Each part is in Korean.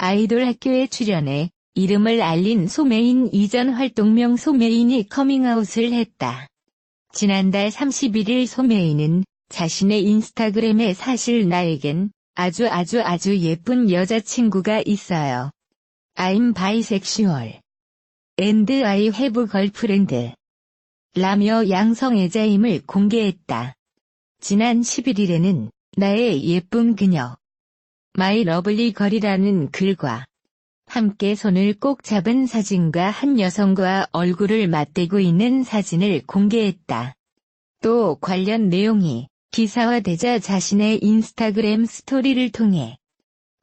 아이돌 학교에 출연해 이름을 알린 소메인 이전 활동명 소메인이 커밍아웃을 했다. 지난달 31일 소메인은 자신의 인스타그램에 사실 나에겐 아주 예쁜 여자친구가 있어요. I'm bisexual. And I have girlfriend. 라며 양성애자임을 공개했다. 지난 11일에는 나의 예쁜 그녀 My lovely girl이라는 글과 함께 손을 꼭 잡은 사진과 한 여성과 얼굴을 맞대고 있는 사진을 공개했다. 또 관련 내용이 기사화되자 자신의 인스타그램 스토리를 통해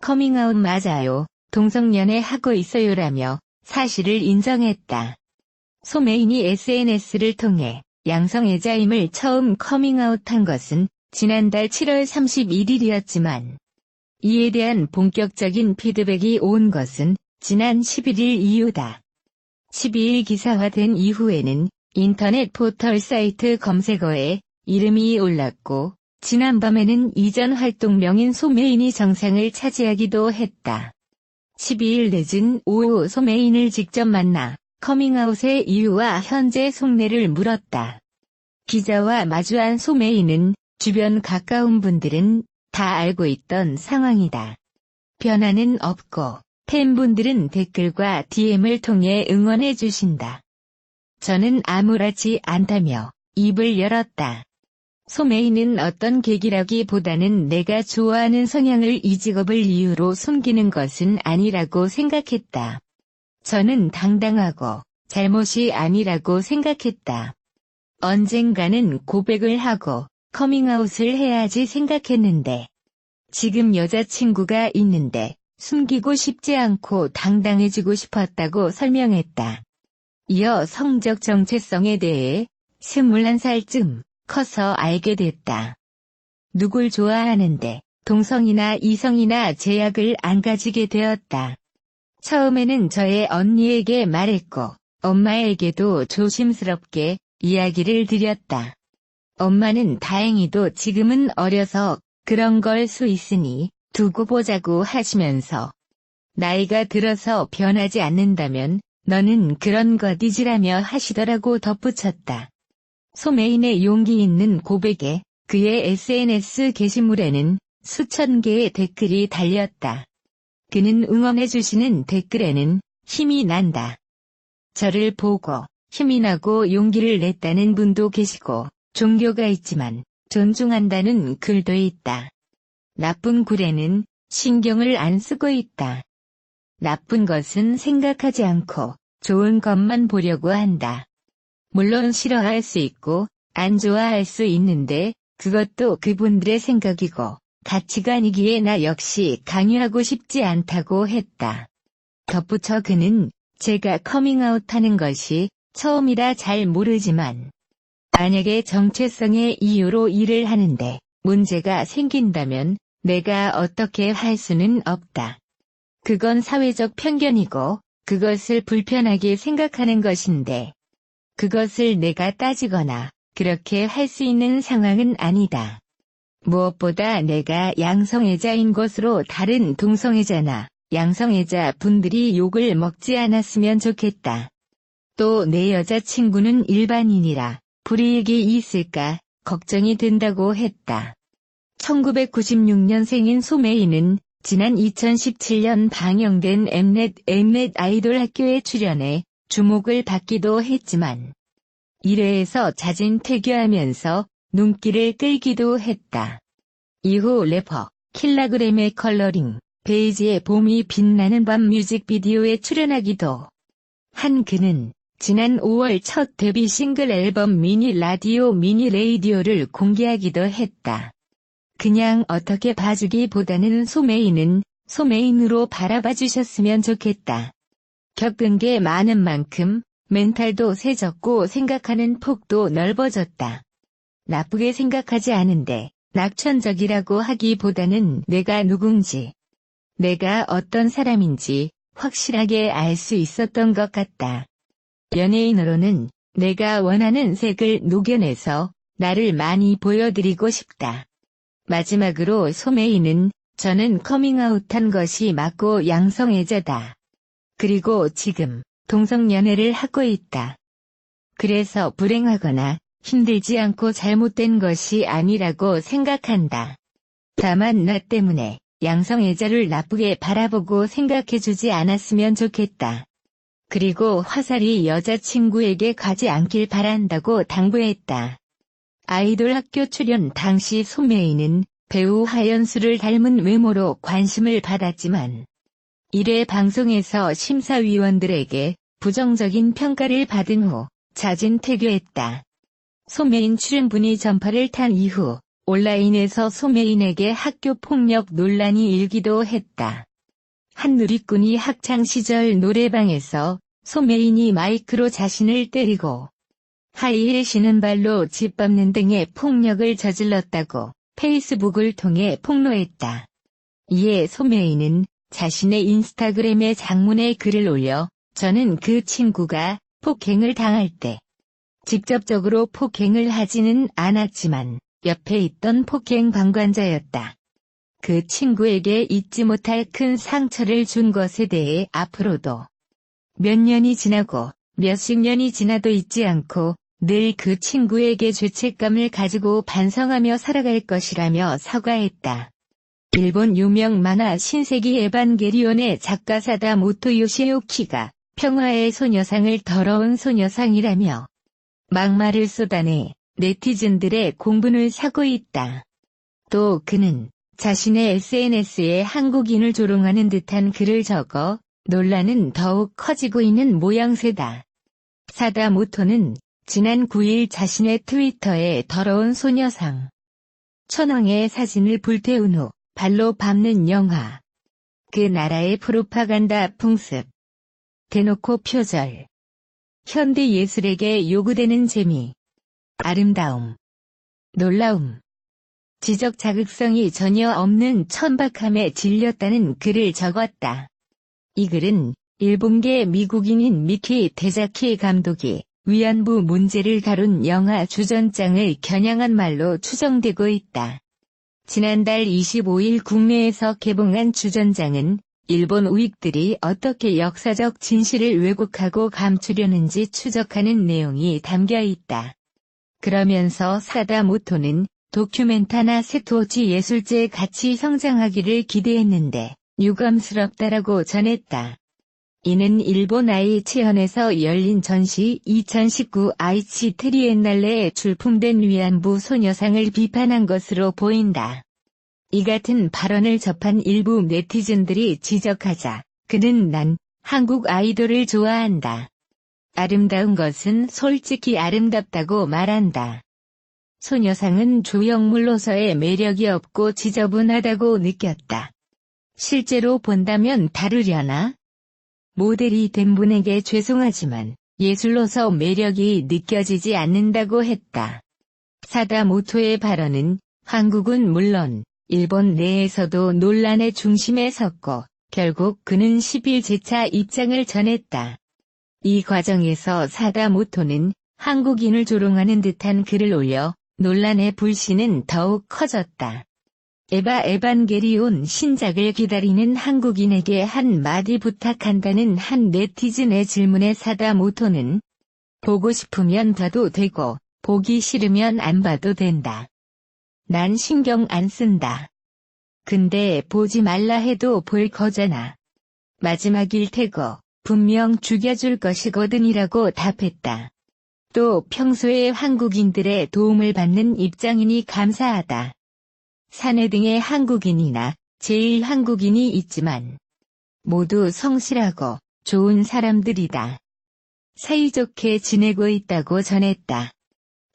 커밍아웃 맞아요. 동성연애 하고 있어요라며 사실을 인정했다. 소메인이 SNS를 통해 양성애자임을 처음 커밍아웃한 것은 지난달 7월 31일이었지만 이에 대한 본격적인 피드백이 온 것은 지난 11일 이후다. 12일 기사화된 이후에는 인터넷 포털 사이트 검색어에 이름이 올랐고 지난밤에는 이전 활동명인 소메인이 정상을 차지하기도 했다. 12일 늦은 오후 소메인을 직접 만나 커밍아웃의 이유와 현재 속내를 물었다. 기자와 마주한 소메인은 주변 가까운 분들은 다 알고 있던 상황이다. 변화는 없고 팬분들은 댓글과 DM을 통해 응원해 주신다. 저는 아무렇지 않다며 입을 열었다. 소메인은 어떤 계기라기보다는 내가 좋아하는 성향을 이 직업을 이유로 숨기는 것은 아니라고 생각했다. 저는 당당하고 잘못이 아니라고 생각했다. 언젠가는 고백을 하고 커밍아웃을 해야지 생각했는데 지금 여자친구가 있는데 숨기고 싶지 않고 당당해지고 싶었다고 설명했다. 이어 성적 정체성에 대해 21살쯤 커서 알게 됐다. 누굴 좋아하는데 동성이나 이성이나 제약을 안 가지게 되었다. 처음에는 저의 언니에게 말했고 엄마에게도 조심스럽게 이야기를 드렸다. 엄마는 다행히도 지금은 어려서 그런 걸 수 있으니 두고 보자고 하시면서 나이가 들어서 변하지 않는다면 너는 그런 것이지라며 하시더라고 덧붙였다. 소메인의 용기 있는 고백에 그의 SNS 게시물에는 수천 개의 댓글이 달렸다. 그는 응원해주시는 댓글에는 힘이 난다. 저를 보고 힘이 나고 용기를 냈다는 분도 계시고 종교가 있지만 존중한다는 글도 있다. 나쁜 글에는 신경을 안 쓰고 있다. 나쁜 것은 생각하지 않고 좋은 것만 보려고 한다. 물론 싫어할 수 있고 안 좋아할 수 있는데 그것도 그분들의 생각이고 가치관이기에 나 역시 강요하고 싶지 않다고 했다. 덧붙여 그는 제가 커밍아웃하는 것이 처음이라 잘 모르지만 만약에 정체성의 이유로 일을 하는데 문제가 생긴다면 내가 어떻게 할 수는 없다. 그건 사회적 편견이고 그것을 불편하게 생각하는 것인데 그것을 내가 따지거나 그렇게 할 수 있는 상황은 아니다. 무엇보다 내가 양성애자인 것으로 다른 동성애자나 양성애자 분들이 욕을 먹지 않았으면 좋겠다. 또 내 여자친구는 일반인이라 불이익이 있을까 걱정이 된다고 했다. 1996년생인 소메인은 지난 2017년 방영된 엠넷 아이돌 학교에 출연해 주목을 받기도 했지만 1회에서 자진 퇴교하면서 눈길을 끌기도 했다. 이후 래퍼 킬라그램의 컬러링 베이지의 봄이 빛나는 밤 뮤직비디오에 출연하기도 한 그는 지난 5월 첫 데뷔 싱글 앨범 미니 레이디오를 공개하기도 했다. 그냥 어떻게 봐주기보다는 소메인은 소메인으로 바라봐 주셨으면 좋겠다. 겪은 게 많은 만큼 멘탈도 세졌고 생각하는 폭도 넓어졌다. 나쁘게 생각하지 않은데 낙천적이라고 하기보다는 내가 누군지, 내가 어떤 사람인지 확실하게 알 수 있었던 것 같다. 연예인으로는 내가 원하는 색을 녹여내서 나를 많이 보여드리고 싶다. 마지막으로 소메인은 저는 커밍아웃한 것이 맞고 양성애자다. 그리고 지금 동성연애를 하고 있다. 그래서 불행하거나 힘들지 않고 잘못된 것이 아니라고 생각한다. 다만 나 때문에 양성애자를 나쁘게 바라보고 생각해주지 않았으면 좋겠다. 그리고 화살이 여자친구에게 가지 않길 바란다고 당부했다. 아이돌 학교 출연 당시 소매인은 배우 하연수를 닮은 외모로 관심을 받았지만 1회 방송에서 심사위원들에게 부정적인 평가를 받은 후 자진퇴교했다. 소매인 출연분이 전파를 탄 이후 온라인에서 소매인에게 학교 폭력 논란이 일기도 했다. 한 누리꾼이 학창시절 노래방에서 소매인이 마이크로 자신을 때리고 하이힐 신은 발로 짓밟는 등의 폭력을 저질렀다고 페이스북을 통해 폭로했다. 이에 소매인은 자신의 인스타그램에 장문의 글을 올려 저는 그 친구가 폭행을 당할 때 직접적으로 폭행을 하지는 않았지만 옆에 있던 폭행 방관자였다. 그 친구에게 잊지 못할 큰 상처를 준 것에 대해 앞으로도 몇 년이 지나고 몇십 년이 지나도 잊지 않고 늘 그 친구에게 죄책감을 가지고 반성하며 살아갈 것이라며 사과했다. 일본 유명 만화 신세기 에반게리온의 작가 사다모토 요시오키가 평화의 소녀상을 더러운 소녀상이라며 막말을 쏟아내 네티즌들의 공분을 사고 있다. 또 그는 자신의 SNS에 한국인을 조롱하는 듯한 글을 적어 논란은 더욱 커지고 있는 모양새다. 사다모토는 지난 9일 자신의 트위터에 더러운 소녀상 천황의 사진을 불태운 후 발로 밟는 영화. 그 나라의 프로파간다 풍습. 대놓고 표절. 현대 예술에게 요구되는 재미. 아름다움. 놀라움. 지적 자극성이 전혀 없는 천박함에 질렸다는 글을 적었다. 이 글은 일본계 미국인인 미키 데자키 감독이 위안부 문제를 다룬 영화 주전장을 겨냥한 말로 추정되고 있다. 지난달 25일 국내에서 개봉한 주전장은 일본 우익들이 어떻게 역사적 진실을 왜곡하고 감추려는지 추적하는 내용이 담겨 있다. 그러면서 사다모토는 도큐멘타나 세토치 예술제에 같이 성장하기를 기대했는데 유감스럽다라고 전했다. 이는 일본 아이치현에서 열린 전시 2019 아이치 트리엔날레에 출품된 위안부 소녀상을 비판한 것으로 보인다. 이 같은 발언을 접한 일부 네티즌들이 지적하자 그는 난 한국 아이돌을 좋아한다. 아름다운 것은 솔직히 아름답다고 말한다. 소녀상은 조형물로서의 매력이 없고 지저분하다고 느꼈다. 실제로 본다면 다르려나? 모델이 된 분에게 죄송하지만 예술로서 매력이 느껴지지 않는다고 했다. 사다모토의 발언은 한국은 물론 일본 내에서도 논란의 중심에 섰고 결국 그는 10일 재차 입장을 전했다. 이 과정에서 사다모토는 한국인을 조롱하는 듯한 글을 올려 논란의 불씨는 더욱 커졌다. 에반게리온 신작을 기다리는 한국인에게 한마디 부탁한다는 한 네티즌의 질문에 사다모토는 보고 싶으면 봐도 되고 보기 싫으면 안 봐도 된다. 난 신경 안 쓴다. 근데 보지 말라 해도 볼 거잖아. 마지막일 테고 분명 죽여줄 것이거든이라고 답했다. 또 평소에 한국인들의 도움을 받는 입장이니 감사하다. 사내 등의 한국인이나 제일 한국인이 있지만 모두 성실하고 좋은 사람들이다. 사이좋게 지내고 있다고 전했다.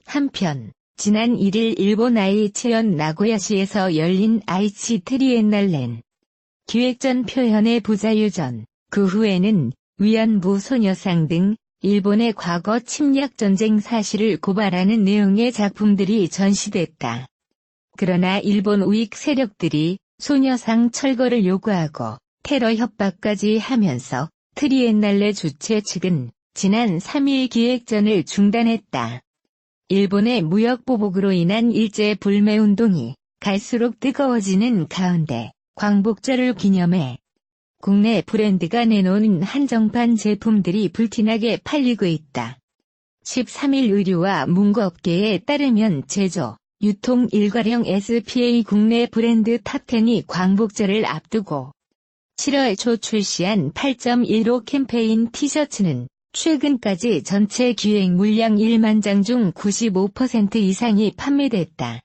한편 지난 1일 일본 아이치현 나고야시에서 열린 아이치 트리엔날렌 기획전 표현의 부자유전, 그 후에는 위안부 소녀상 등 일본의 과거 침략전쟁 사실을 고발하는 내용의 작품들이 전시됐다. 그러나 일본 우익 세력들이 소녀상 철거를 요구하고 테러 협박까지 하면서 트리엔날레 주최 측은 지난 3일 기획전을 중단했다. 일본의 무역 보복으로 인한 일제 불매운동이 갈수록 뜨거워지는 가운데 광복절을 기념해 국내 브랜드가 내놓은 한정판 제품들이 불티나게 팔리고 있다. 13일 의류와 문구업계에 따르면 제조, 유통 일괄형 SPA 국내 브랜드 탑10이 광복절을 앞두고 7월 초 출시한 8.15 캠페인 티셔츠는 최근까지 전체 기획 물량 1만 장 중 95% 이상이 판매됐다.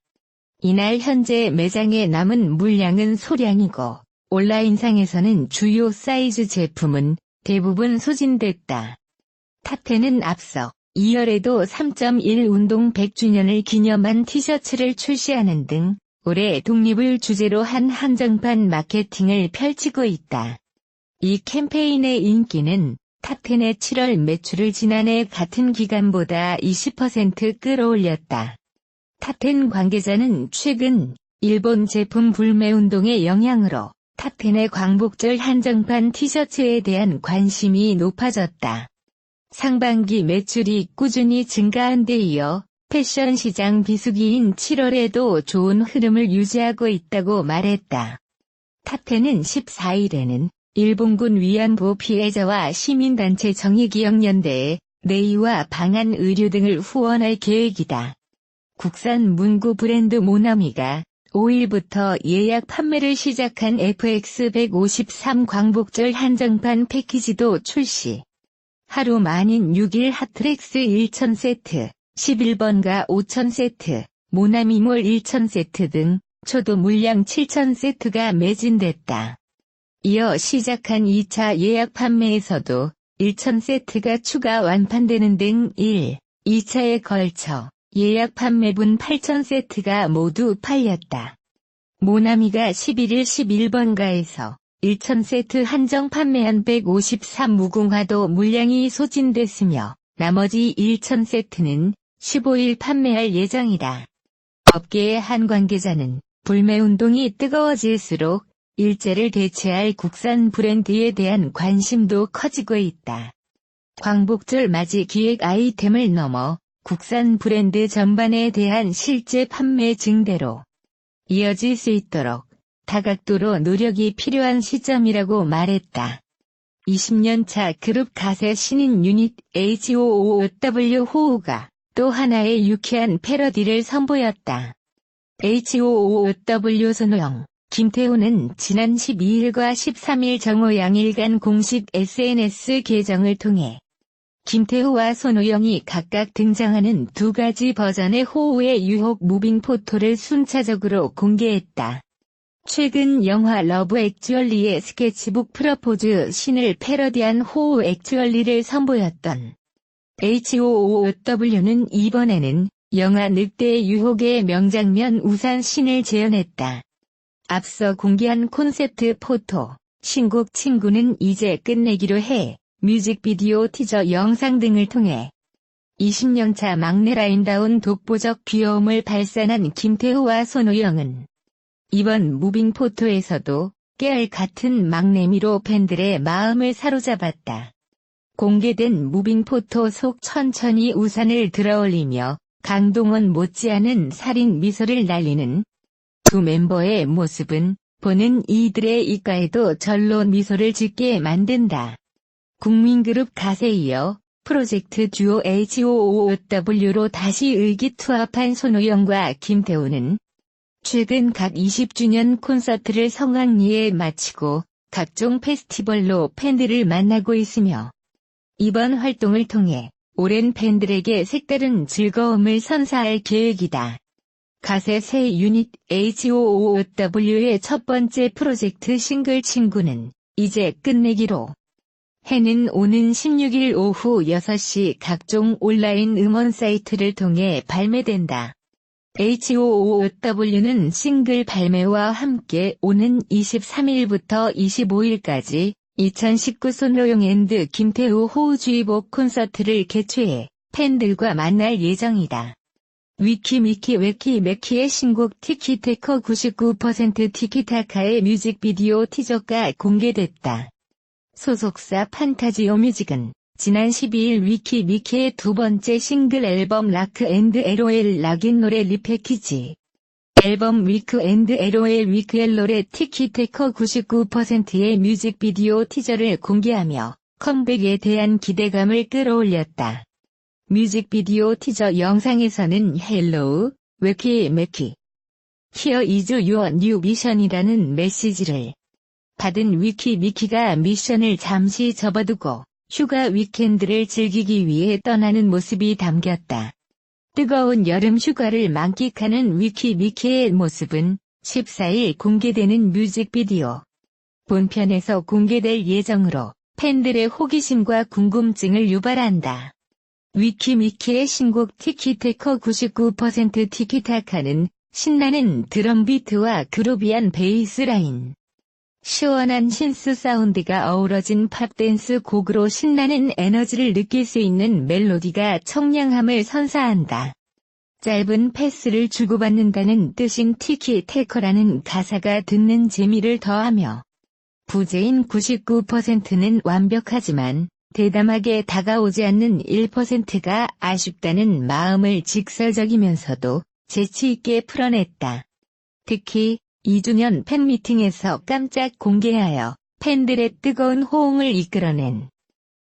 이날 현재 매장에 남은 물량은 소량이고 온라인상에서는 주요 사이즈 제품은 대부분 소진됐다. 탑10은 앞서 2월에도 3.1 운동 100주년을 기념한 티셔츠를 출시하는 등 올해 독립을 주제로 한 한정판 마케팅을 펼치고 있다. 이 캠페인의 인기는 탑10의 7월 매출을 지난해 같은 기간보다 20% 끌어올렸다. 탑10 관계자는 최근 일본 제품 불매운동의 영향으로 탑10의 광복절 한정판 티셔츠에 대한 관심이 높아졌다. 상반기 매출이 꾸준히 증가한 데 이어 패션 시장 비수기인 7월에도 좋은 흐름을 유지하고 있다고 말했다. 탑10은 14일에는 일본군 위안부 피해자와 시민단체 정의기억연대에 레이와 방한 의류 등을 후원할 계획이다. 국산 문구 브랜드 모나미가 5일부터 예약 판매를 시작한 FX153 광복절 한정판 패키지도 출시. 하루 만인 6일 핫트랙스 1000세트, 11번가 5000세트, 모나미몰 1000세트 등 초도 물량 7000세트가 매진됐다. 이어 시작한 2차 예약 판매에서도 1000세트가 추가 완판되는 등 1, 2차에 걸쳐 예약 판매분 8000세트가 모두 팔렸다. 모나미가 11일 11번가에서 1000세트 한정 판매한 153 무궁화도 물량이 소진됐으며 나머지 1000세트는 15일 판매할 예정이다. 업계의 한 관계자는 불매운동이 뜨거워질수록 일제를 대체할 국산 브랜드에 대한 관심도 커지고 있다. 광복절 맞이 기획 아이템을 넘어 국산 브랜드 전반에 대한 실제 판매 증대로 이어질 수 있도록 다각도로 노력이 필요한 시점이라고 말했다. 20년차 그룹 가세 신인 유닛 HOOW 호우가 또 하나의 유쾌한 패러디를 선보였다. HOOW 손호영, 김태호는 지난 12일과 13일 정오 양일간 공식 SNS 계정을 통해 김태호와 손호영이 각각 등장하는 두 가지 버전의 호우의 유혹 무빙 포토를 순차적으로 공개했다. 최근 영화 러브 액츄얼리의 스케치북 프러포즈 씬을 패러디한 호우 액츄얼리를 선보였던 HOOW는 이번에는 영화 늑대의 유혹의 명장면 우산 씬을 재현했다. 앞서 공개한 콘셉트 포토, 신곡 친구는 이제 끝내기로 해, 뮤직비디오 티저 영상 등을 통해 20년차 막내 라인다운 독보적 귀여움을 발산한 김태호와 손호영은 이번 무빙 포토에서도 깨알 같은 막내미로 팬들의 마음을 사로잡았다. 공개된 무빙 포토 속 천천히 우산을 들어올리며 강동원 못지않은 살인 미소를 날리는 두 멤버의 모습은 보는 이들의 입가에도 절로 미소를 짓게 만든다. 국민그룹 가세에 이어 프로젝트 듀오 HOOW로 다시 의기투합한 손호영과 김태호는 최근 각 20주년 콘서트를 성황리에 마치고 각종 페스티벌로 팬들을 만나고 있으며 이번 활동을 통해 오랜 팬들에게 색다른 즐거움을 선사할 계획이다. 가세 새 유닛 HOOW의 첫 번째 프로젝트 싱글 친구는 이제 끝내기로 해는 오는 16일 오후 6시 각종 온라인 음원 사이트를 통해 발매된다. HOOW는 싱글 발매와 함께 오는 23일부터 25일까지 2019 손호영 앤드 김태호 호우주의복 콘서트를 개최해 팬들과 만날 예정이다. 위키미키 웨키메키의 신곡 티키테커 99% 티키타카의 뮤직비디오 티저가 공개됐다. 소속사 판타지오 뮤직은 지난 12일 위키미키의 두 번째 싱글 앨범 라크 앤드 LOL 락인 노래 리패키지 앨범 위크 앤드 LOL 위크 엘롤의 티키테커 99%의 뮤직비디오 티저를 공개하며 컴백에 대한 기대감을 끌어올렸다. 뮤직비디오 티저 영상에서는 헬로우, 웨키 메키, Here is your new mission이라는 메시지를 받은 위키 미키가 미션을 잠시 접어두고 휴가 위켄드를 즐기기 위해 떠나는 모습이 담겼다. 뜨거운 여름 휴가를 만끽하는 위키 미키의 모습은 14일 공개되는 뮤직비디오 본편에서 공개될 예정으로 팬들의 호기심과 궁금증을 유발한다. 위키 미키의 신곡 티키테커 99% 티키타카는 신나는 드럼 비트와 그루비한 베이스 라인, 시원한 신스 사운드가 어우러진 팝댄스 곡으로 신나는 에너지를 느낄 수 있는 멜로디가 청량함을 선사한다. 짧은 패스를 주고받는다는 뜻인 티키테커라는 가사가 듣는 재미를 더하며 부재인 99%는 완벽하지만 대담하게 다가오지 않는 1%가 아쉽다는 마음을 직설적이면서도 재치있게 풀어냈다. 특히 2주년 팬미팅에서 깜짝 공개하여 팬들의 뜨거운 호응을 이끌어낸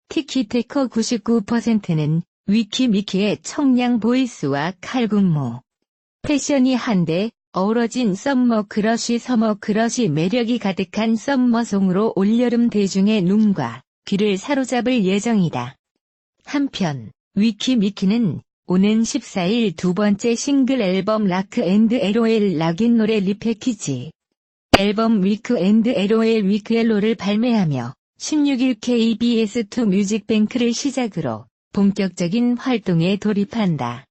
티키테커 99%는 위키 미키의 청량 보이스와 칼군무, 패션이 한데 어우러진 서머 크러쉬 매력이 가득한 썸머송으로 올여름 대중의 눈과 귀를 사로잡을 예정이다. 한편 위키 미키는 오는 14일 두 번째 싱글 앨범 라크 앤드 LOL 락인 노래 리패키지 앨범 위크 앤드 LOL 위크 엘로를 발매하며 16일 KBS2 뮤직뱅크를 시작으로 본격적인 활동에 돌입한다.